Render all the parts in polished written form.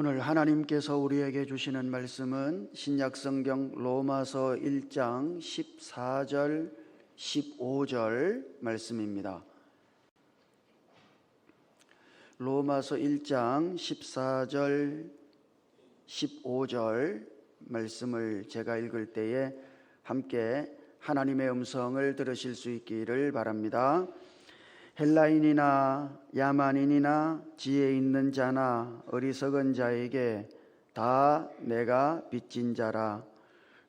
오늘 하나님께서 우리에게 주시는 말씀은 신약성경 로마서 1장 14절 15절 말씀입니다. 로마서 1장 14절 15절 말씀을 제가 읽을 때에 함께 하나님의 음성을 들으실 수 있기를 바랍니다. 헬라인이나 야만인이나 지혜 있는 자나 어리석은 자에게 다 내가 빚진 자라.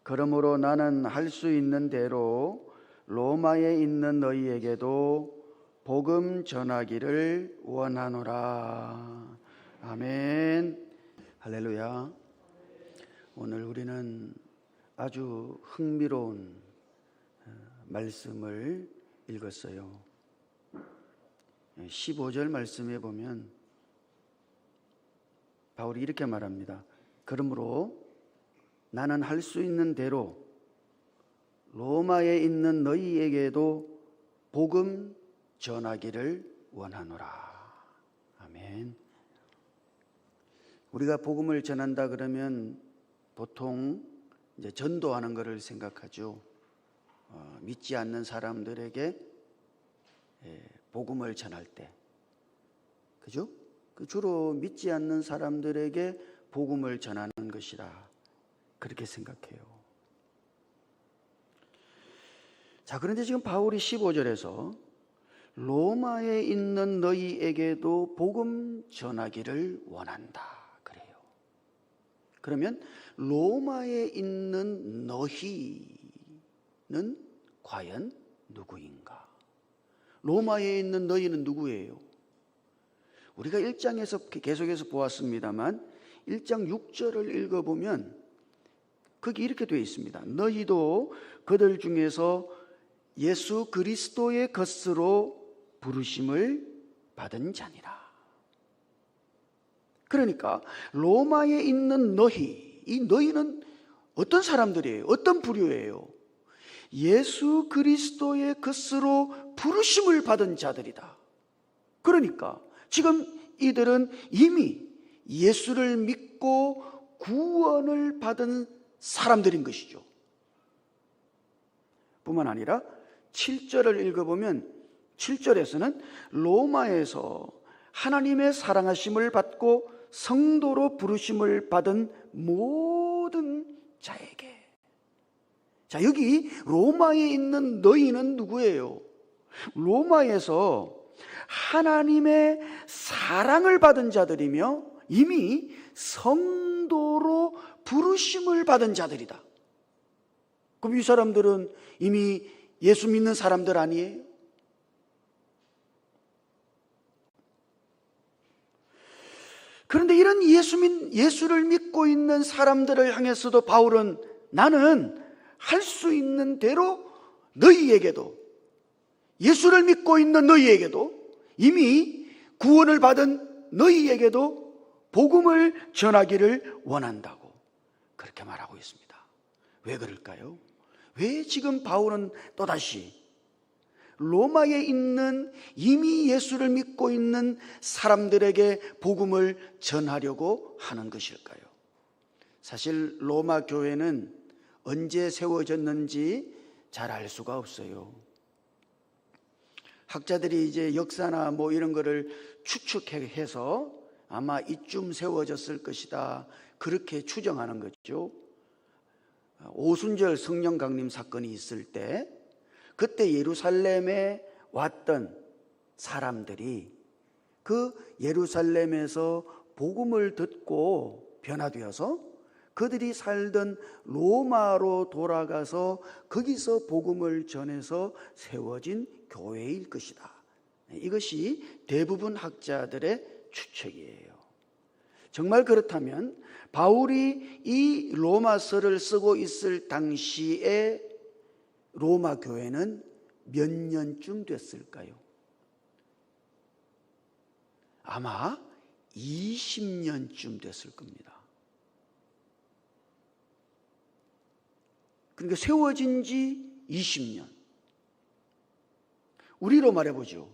그러므로 나는 할 수 있는 대로 로마에 있는 너희에게도 복음 전하기를 원하노라. 아멘. 할렐루야. 오늘 우리는 아주 흥미로운 말씀을 읽었어요. 15절 말씀에 보면 바울이 이렇게 말합니다. 그러므로 나는 할 수 있는 대로 로마에 있는 너희에게도 복음 전하기를 원하노라. 아멘. 우리가 복음을 전한다 그러면 보통 이제 전도하는 것을 생각하죠. 믿지 않는 사람들에게 복음을 전할 때, 그죠? 주로 믿지 않는 사람들에게 복음을 전하는 것이라 그렇게 생각해요. 자, 그런데 지금 바울이 15절에서 로마에 있는 너희에게도 복음 전하기를 원한다 그래요. 그러면 로마에 있는 너희는 과연 누구인가? 로마에 있는 너희는 누구예요? 우리가 1장에서 계속해서 보았습니다만 1장 6절을 읽어보면 거기 이렇게 되어 있습니다. 너희도 그들 중에서 예수 그리스도의 것으로 부르심을 받은 자니라. 그러니까 로마에 있는 너희, 이 너희는 어떤 사람들이에요? 어떤 부류예요? 예수 그리스도의 것으로 부르심을 받은 자들이다. 그러니까 지금 이들은 이미 예수를 믿고 구원을 받은 사람들인 것이죠. 뿐만 아니라 7절을 읽어보면 7절에서는 로마에서 하나님의 사랑하심을 받고 성도로 부르심을 받은 모든 자에게. 자, 여기 로마에 있는 너희는 누구예요? 로마에서 하나님의 사랑을 받은 자들이며 이미 성도로 부르심을 받은 자들이다. 그럼 이 사람들은 이미 예수 믿는 사람들 아니에요? 그런데 이런 예수를 믿고 있는 사람들을 향해서도 바울은 나는 할 수 있는 대로 너희에게도, 예수를 믿고 있는 너희에게도, 이미 구원을 받은 너희에게도 복음을 전하기를 원한다고 그렇게 말하고 있습니다. 왜 그럴까요? 왜 지금 바울은 또다시 로마에 있는 이미 예수를 믿고 있는 사람들에게 복음을 전하려고 하는 것일까요? 사실 로마 교회는 언제 세워졌는지 잘 알 수가 없어요. 학자들이 이제 역사나 뭐 이런 거를 추측해서 아마 이쯤 세워졌을 것이다 그렇게 추정하는 거죠. 오순절 성령 강림 사건이 있을 때 그때 예루살렘에 왔던 사람들이 그 예루살렘에서 복음을 듣고 변화되어서 그들이 살던 로마로 돌아가서 거기서 복음을 전해서 세워진 교회일 것이다. 이것이 대부분 학자들의 추측이에요. 정말 그렇다면 바울이 이 로마서를 쓰고 있을 당시에 로마 교회는 몇 년쯤 됐을까요? 아마 20년쯤 됐을 겁니다. 그러니까 세워진 지 20년. 우리로 말해보죠.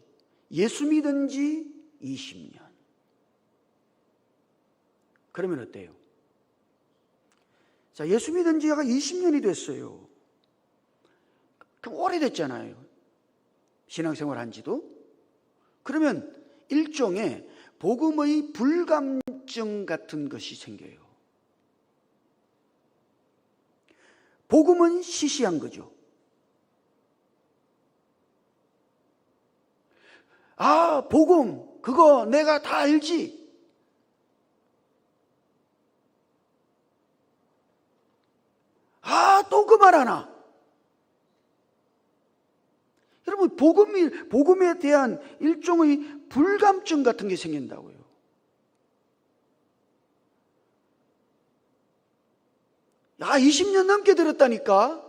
예수 믿은 지 20년. 그러면 어때요? 자, 예수 믿은 지가 20년이 됐어요. 그럼 오래됐잖아요. 신앙생활 한 지도. 그러면 일종의 복음의 불감증 같은 것이 생겨요. 복음은 시시한 거죠. 아, 복음, 그거 내가 다 알지. 아, 또 그 말 하나. 여러분, 복음에 대한 일종의 불감증 같은 게 생긴다고요. 야, 20년 넘게 들었다니까?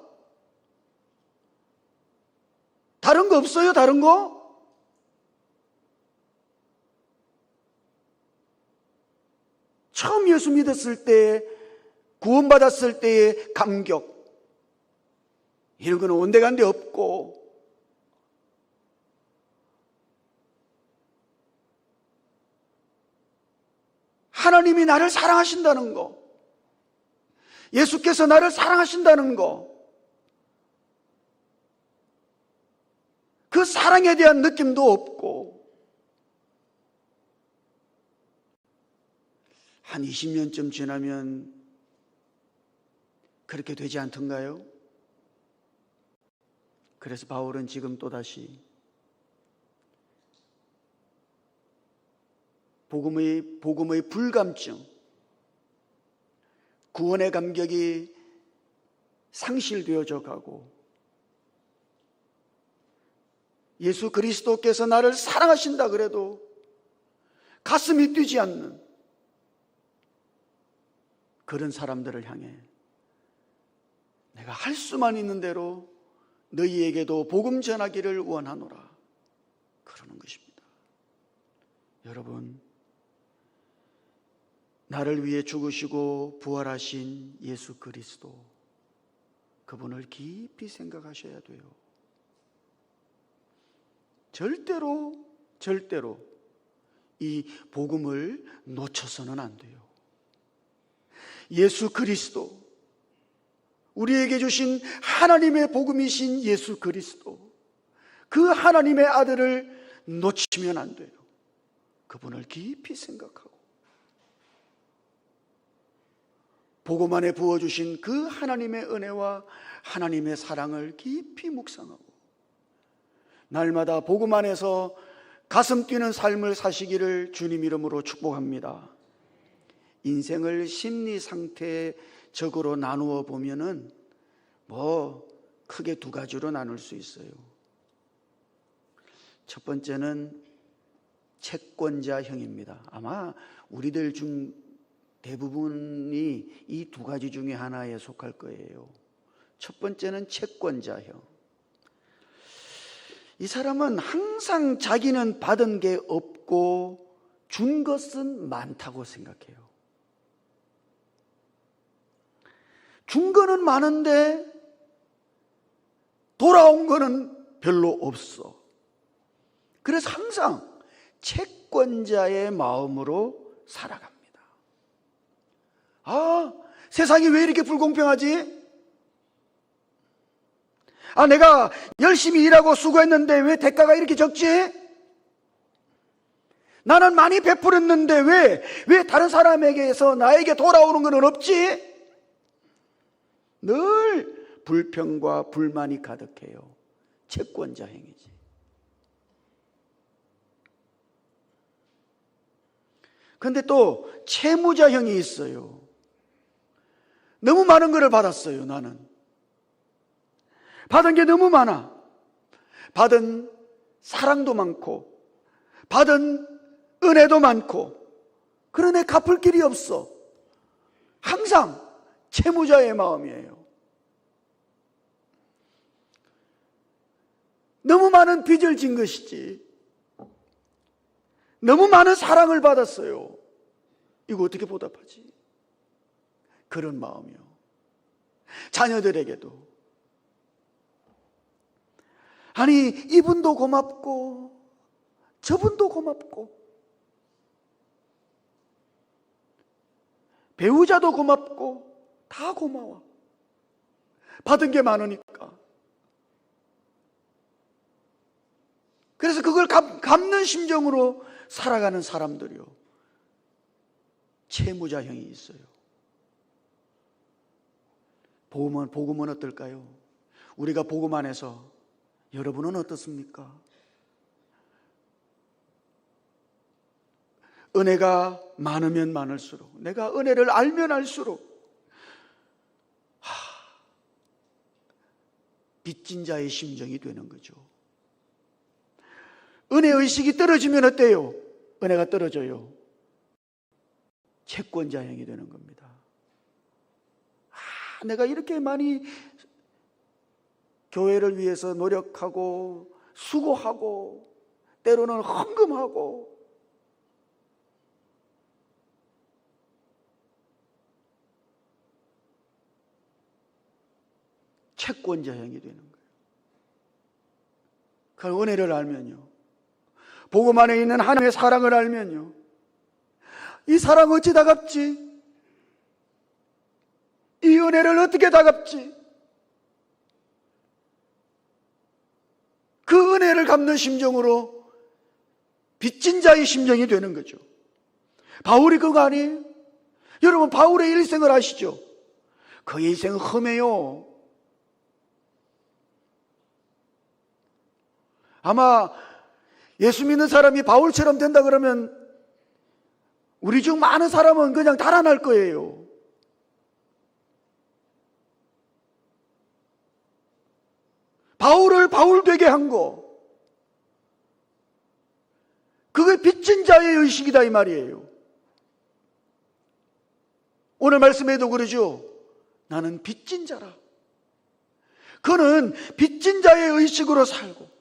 다른 거 없어요? 다른 거? 처음 예수 믿었을 때, 구원받았을 때의 감격, 이런 거는 온데간데 없고, 하나님이 나를 사랑하신다는 거, 예수께서 나를 사랑하신다는 거, 그 사랑에 대한 느낌도 없고, 한 20년쯤 지나면 그렇게 되지 않던가요? 그래서 바울은 지금 또다시 복음의 불감증, 구원의 감격이 상실되어져 가고, 예수 그리스도께서 나를 사랑하신다 그래도 가슴이 뛰지 않는 그런 사람들을 향해 내가 할 수만 있는 대로 너희에게도 복음 전하기를 원하노라, 그러는 것입니다. 여러분, 나를 위해 죽으시고 부활하신 예수 그리스도, 그분을 깊이 생각하셔야 돼요. 절대로 이 복음을 놓쳐서는 안 돼요. 예수 그리스도, 우리에게 주신 하나님의 복음이신 예수 그리스도, 그 하나님의 아들을 놓치면 안 돼요. 그분을 깊이 생각하고 복음 안에 부어주신 그 하나님의 은혜와 하나님의 사랑을 깊이 묵상하고 날마다 복음 안에서 가슴 뛰는 삶을 사시기를 주님 이름으로 축복합니다. 인생을 심리 상태적으로 나누어 보면은 크게 두 가지로 나눌 수 있어요. 첫 번째는 채권자형입니다. 아마 우리들 중 대부분이 이 두 가지 중에 하나에 속할 거예요. 첫 번째는 채권자형. 이 사람은 항상 자기는 받은 게 없고 준 것은 많다고 생각해요. 준 거는 많은데 돌아온 거는 별로 없어. 그래서 항상 채권자의 마음으로 살아갑니다. 아, 세상이 왜 이렇게 불공평하지? 아, 내가 열심히 일하고 수고했는데 왜 대가가 이렇게 적지? 나는 많이 베풀었는데 왜 다른 사람에게서 나에게 돌아오는 건 없지? 늘 불평과 불만이 가득해요. 채권자형이지. 그런데 또 채무자형이 있어요. 너무 많은 것을 받았어요. 나는 받은 게 너무 많아. 받은 사랑도 많고 받은 은혜도 많고, 그러네 갚을 길이 없어. 항상 채무자의 마음이에요. 너무 많은 빚을 진 것이지, 너무 많은 사랑을 받았어요. 이거 어떻게 보답하지? 그런 마음이요. 자녀들에게도, 아니 이분도 고맙고 저분도 고맙고, 배우자도 고맙고 다 고마워. 받은 게 많으니까. 그래서 그걸 갚는 심정으로 살아가는 사람들이요, 채무자형이 있어요. 복음은 어떨까요? 우리가 복음 안에서, 여러분은 어떻습니까? 은혜가 많으면 많을수록, 내가 은혜를 알면 알수록 빚진 자의 심정이 되는 거죠. 은혜의식이 떨어지면 어때요? 은혜가 떨어져요. 채권자형이 되는 겁니다. 내가 이렇게 많이 교회를 위해서 노력하고 수고하고 때로는 헌금하고, 채권자형이 되는 거예요. 그 은혜를 알면요, 복음 안에 있는 하나님의 사랑을 알면요, 이 사랑 어찌 다 갚지? 이 은혜를 어떻게 다 갚지? 그 은혜를 갚는 심정으로 빚진 자의 심정이 되는 거죠. 바울이 그거 아니에요? 여러분, 바울의 일생을 아시죠? 그의 일생은 험해요. 아마 예수 믿는 사람이 바울처럼 된다 그러면 우리 중 많은 사람은 그냥 달아날 거예요. 바울을 바울 되게 한 거, 그게 빚진 자의 의식이다 이 말이에요. 오늘 말씀에도 그러죠. 나는 빚진 자라. 그는 빚진 자의 의식으로 살고,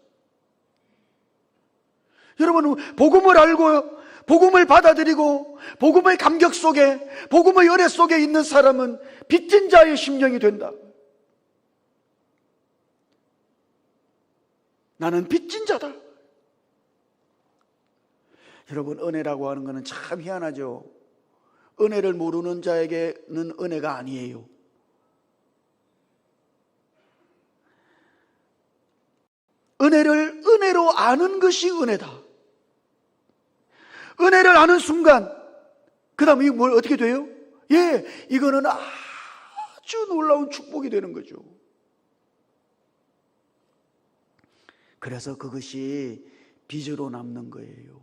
여러분, 복음을 알고 복음을 받아들이고 복음의 감격 속에, 복음의 은혜 속에 있는 사람은 빚진 자의 심령이 된다. 나는 빚진 자다. 여러분, 은혜라고 하는 것은 참 희한하죠. 은혜를 모르는 자에게는 은혜가 아니에요. 은혜를 은혜로 아는 것이 은혜다. 은혜를 아는 순간, 그 다음에 뭘 어떻게 돼요? 이거는 아주 놀라운 축복이 되는 거죠. 그래서 그것이 빚으로 남는 거예요.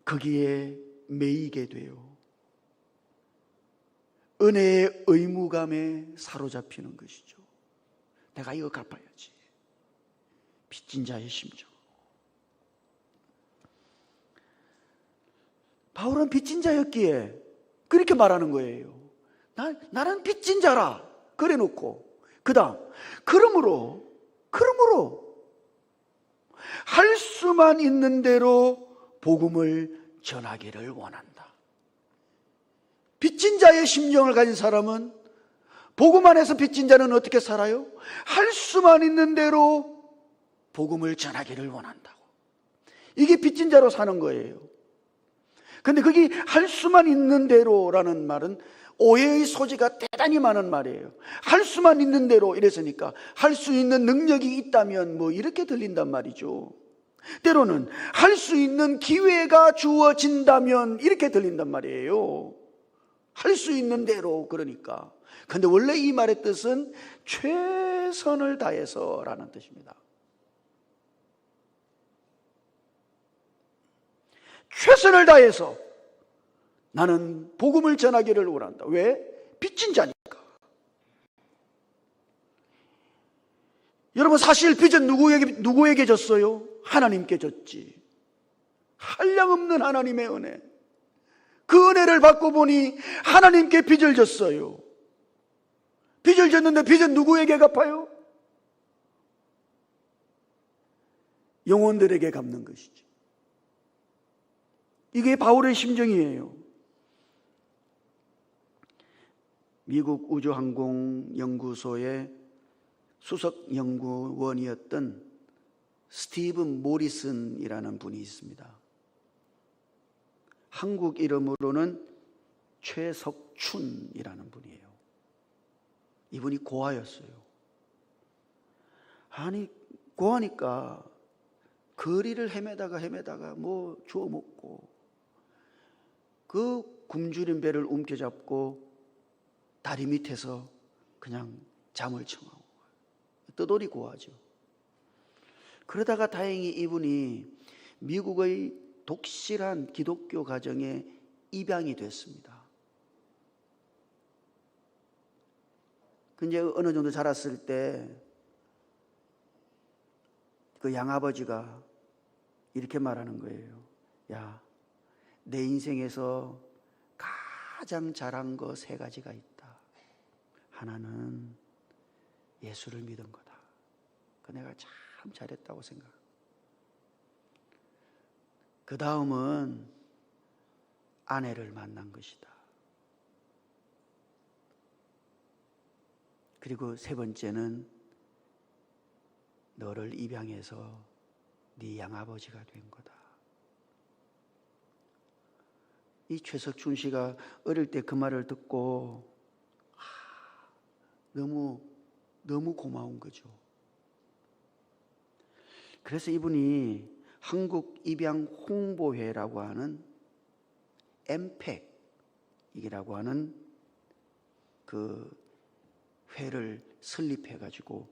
거기에 매이게 돼요. 은혜의 의무감에 사로잡히는 것이죠. 내가 이거 갚아야지. 빚진 자의 심정. 바울은 빚진 자였기에 그렇게 말하는 거예요. 나는 빚진 자라. 그래 놓고, 그 다음, 그러므로 할 수만 있는 대로 복음을 전하기를 원한다. 빚진 자의 심정을 가진 사람은, 복음 안에서 빚진 자는 어떻게 살아요? 할 수만 있는 대로 복음을 전하기를 원한다고. 이게 빚진 자로 사는 거예요. 근데 거기 할 수만 있는 대로라는 말은 오해의 소지가 대단히 많은 말이에요. 할 수만 있는 대로 이랬으니까 할 수 있는 능력이 있다면 뭐 이렇게 들린단 말이죠. 때로는 할 수 있는 기회가 주어진다면 이렇게 들린단 말이에요. 할 수 있는 대로. 그러니까. 근데 원래 이 말의 뜻은 최선을 다해서 라는 뜻입니다. 최선을 다해서 나는 복음을 전하기를 원한다. 왜? 빚진 자니까. 여러분, 사실 빚은 누구에게 졌어요? 하나님께 졌지. 한량없는 하나님의 은혜. 그 은혜를 받고 보니 하나님께 빚을 졌어요. 빚을 졌는데 빚은 누구에게 갚아요? 영혼들에게 갚는 것이지. 이게 바울의 심정이에요. 미국 우주항공연구소의 수석 연구원이었던 스티븐 모리슨이라는 분이 있습니다. 한국 이름으로는 최석춘이라는 분이에요. 이분이 고아였어요. 아니, 고아니까 거리를 헤매다가 뭐 주워 먹고, 그 굶주린 배를 움켜잡고 다리 밑에서 그냥 잠을 청하고, 떠돌이 고아죠. 그러다가 다행히 이분이 미국의 독실한 기독교 가정에 입양이 됐습니다. 근데 어느 정도 자랐을 때 그 양아버지가 이렇게 말하는 거예요. 야, 내 인생에서 가장 잘한 거 3가지가 있다. 하나는 예수를 믿은 거다. 그 내가 참 잘했다고 생각합니다. 그 다음은 아내를 만난 것이다. 그리고 3번째는 너를 입양해서 네 양아버지가 된 거다. 이 최석춘 씨가 어릴 때 그 말을 듣고 너무 고마운 거죠. 그래서 이분이 한국 입양 홍보회라고 하는 엠팩이라고 하는 그 회를 설립해 가지고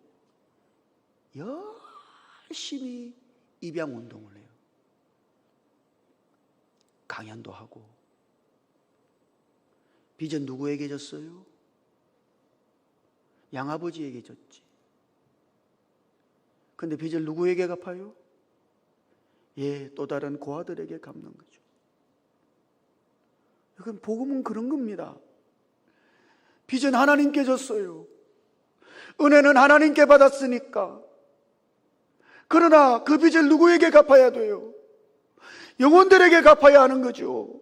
열심히 입양 운동을 해요. 강연도 하고. 빚은 누구에게 졌어요? 양아버지에게 졌지. 근데 빚을 누구에게 갚아요? 또 다른 고아들에게 갚는 거죠. 그럼 복음은 그런 겁니다. 빚은 하나님께 졌어요. 은혜는 하나님께 받았으니까. 그러나 그 빚을 누구에게 갚아야 돼요? 영혼들에게 갚아야 하는 거죠.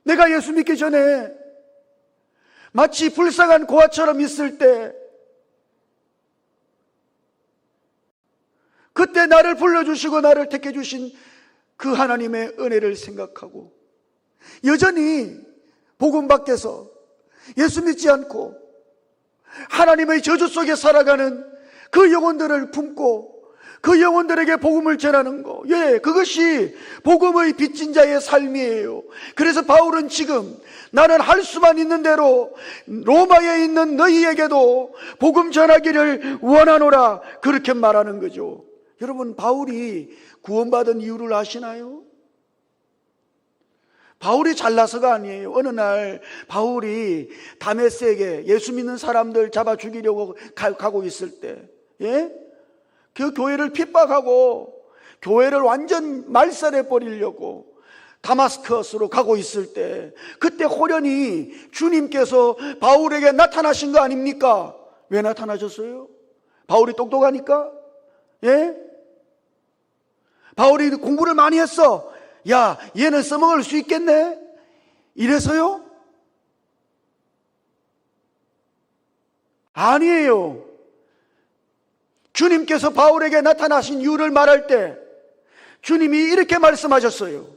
내가 예수 믿기 전에 마치 불쌍한 고아처럼 있을 때, 그때 나를 불러주시고 나를 택해 주신 그 하나님의 은혜를 생각하고, 여전히 복음 밖에서 예수 믿지 않고 하나님의 저주 속에 살아가는 그 영혼들을 품고 그 영혼들에게 복음을 전하는 거, 그것이 복음의 빚진 자의 삶이에요. 그래서 바울은 지금 나는 할 수만 있는 대로 로마에 있는 너희에게도 복음 전하기를 원하노라, 그렇게 말하는 거죠. 여러분, 바울이 구원받은 이유를 아시나요? 바울이 잘나서가 아니에요. 어느 날 바울이 다메섹에 예수 믿는 사람들 잡아 죽이려고 가고 있을 때, 그 교회를 핍박하고 교회를 완전 말살해 버리려고 다마스커스로 가고 있을 때, 그때 호련히 주님께서 바울에게 나타나신 거 아닙니까? 왜 나타나셨어요? 바울이 똑똑하니까? 바울이 공부를 많이 했어. 야, 얘는 써먹을 수 있겠네? 이래서요? 아니에요. 주님께서 바울에게 나타나신 이유를 말할 때 주님이 이렇게 말씀하셨어요.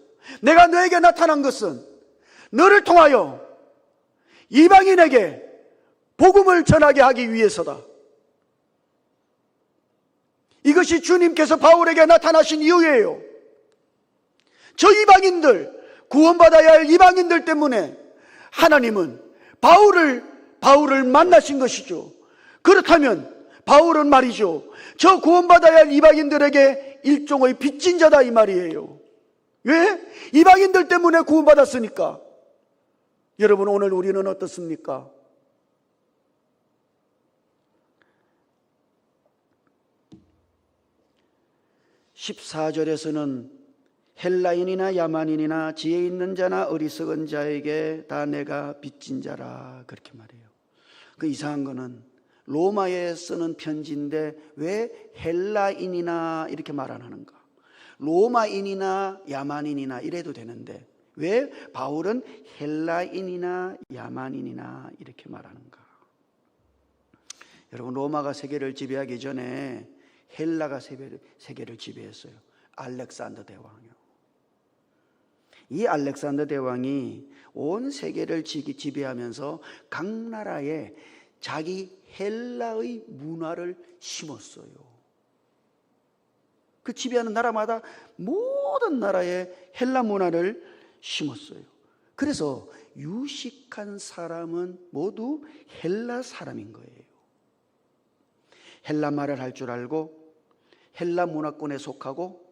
내가 너에게 나타난 것은 너를 통하여 이방인에게 복음을 전하게 하기 위해서다. 이것이 주님께서 바울에게 나타나신 이유예요. 저 이방인들, 구원받아야 할 이방인들 때문에 하나님은 바울을 만나신 것이죠. 그렇다면 바울은 말이죠, 저 구원받아야 할 이방인들에게 일종의 빚진 자다, 이 말이에요. 왜? 이방인들 때문에 구원받았으니까. 여러분, 오늘 우리는 어떻습니까? (14절에서는) 헬라인이나 야만인이나 지혜 있는 자나 어리석은 자에게 다 내가 빚진 자라, 그렇게 말해요. 그 이상한 거는 로마에 쓰는 편지인데 왜 헬라인이나 이렇게 말 안 하는가? 로마인이나 야만인이나 이래도 되는데 왜 바울은 헬라인이나 야만인이나 이렇게 말하는가? 여러분, 로마가 세계를 지배하기 전에 헬라가 세계를 지배했어요. 알렉산더 대왕이요. 이 알렉산더 대왕이 온 세계를 지배하면서 각 나라에 자기 헬라의 문화를 심었어요. 그 지배하는 나라마다 모든 나라에 헬라 문화를 심었어요. 그래서 유식한 사람은 모두 헬라 사람인 거예요. 헬라 말을 할 줄 알고 헬라 문화권에 속하고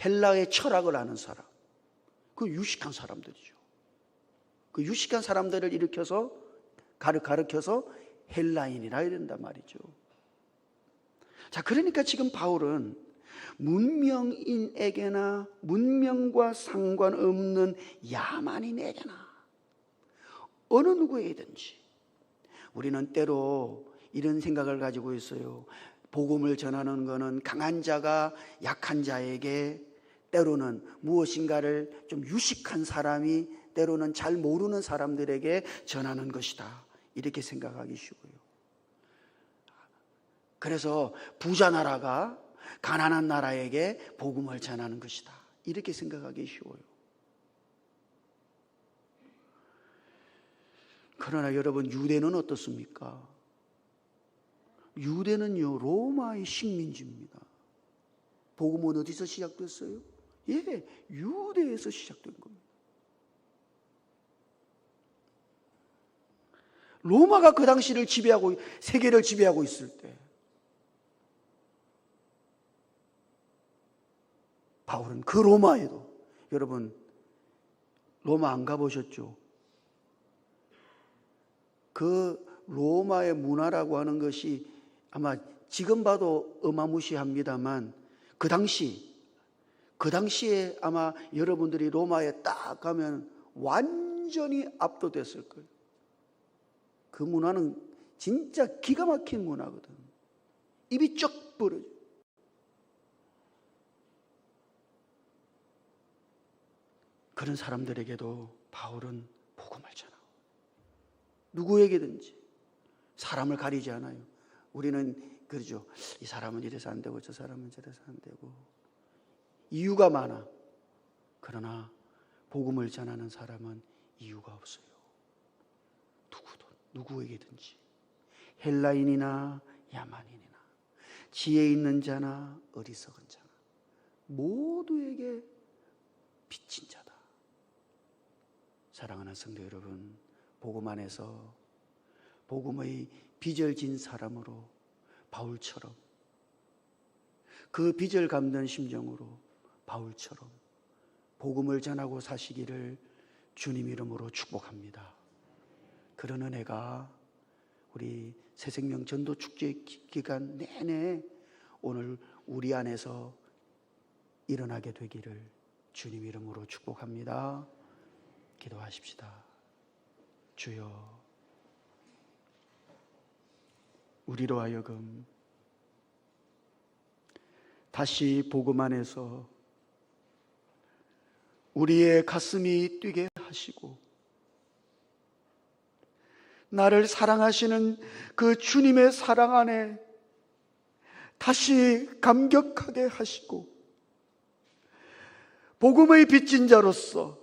헬라의 철학을 아는 사람, 그 유식한 사람들이죠. 그 유식한 사람들을 가르쳐서 헬라인이라 해야 된단 말이죠. 자, 그러니까 지금 바울은 문명인에게나 문명과 상관없는 야만인에게나 어느 누구에게든지 우리는 때로 이런 생각을 가지고 있어요. 복음을 전하는 것은 강한 자가 약한 자에게, 때로는 무엇인가를 좀 유식한 사람이 때로는 잘 모르는 사람들에게 전하는 것이다, 이렇게 생각하기 쉬워요. 그래서 부자 나라가 가난한 나라에게 복음을 전하는 것이다, 이렇게 생각하기 쉬워요. 그러나 여러분, 유대는 어떻습니까? 유대는요, 로마의 식민지입니다. 복음은 어디서 시작됐어요? 예, 유대에서 시작된 겁니다. 로마가 그 당시를 지배하고, 세계를 지배하고 있을 때 바울은 그 로마에도, 여러분 로마 안 가보셨죠? 그 로마의 문화라고 하는 것이 아마 지금 봐도 어마무시합니다만 그 당시에 아마 여러분들이 로마에 딱 가면 완전히 압도됐을 거예요. 그 문화는 진짜 기가 막힌 문화거든. 입이 쩍 벌어져. 그런 사람들에게도 바울은 복음을 전하고, 누구에게든지 사람을 가리지 않아요. 우리는 그러죠. 이 사람은 이래서 안 되고 저 사람은 저래서 안 되고 이유가 많아. 그러나 복음을 전하는 사람은 이유가 없어요. 누구에게든지, 헬라인이나 야만인이나 지혜 있는 자나 어리석은 자나 모두에게 빚진 자다. 사랑하는 성도 여러분, 복음 안에서 복음의 빚을 진 사람으로 바울처럼, 그 빚을 갚는 심정으로 바울처럼 복음을 전하고 사시기를 주님 이름으로 축복합니다. 그런 은혜가 우리 새생명 전도 축제 기간 내내 오늘 우리 안에서 일어나게 되기를 주님 이름으로 축복합니다. 기도하십시다. 주여, 우리로 하여금 다시 복음 안에서 우리의 가슴이 뛰게 하시고 나를 사랑하시는 그 주님의 사랑 안에 다시 감격하게 하시고 복음의 빚진 자로서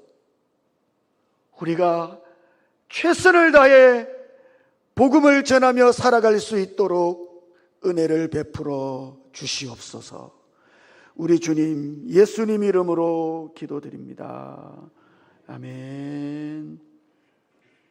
우리가 최선을 다해 복음을 전하며 살아갈 수 있도록 은혜를 베풀어 주시옵소서. 우리 주님 예수님 이름으로 기도드립니다. 아멘.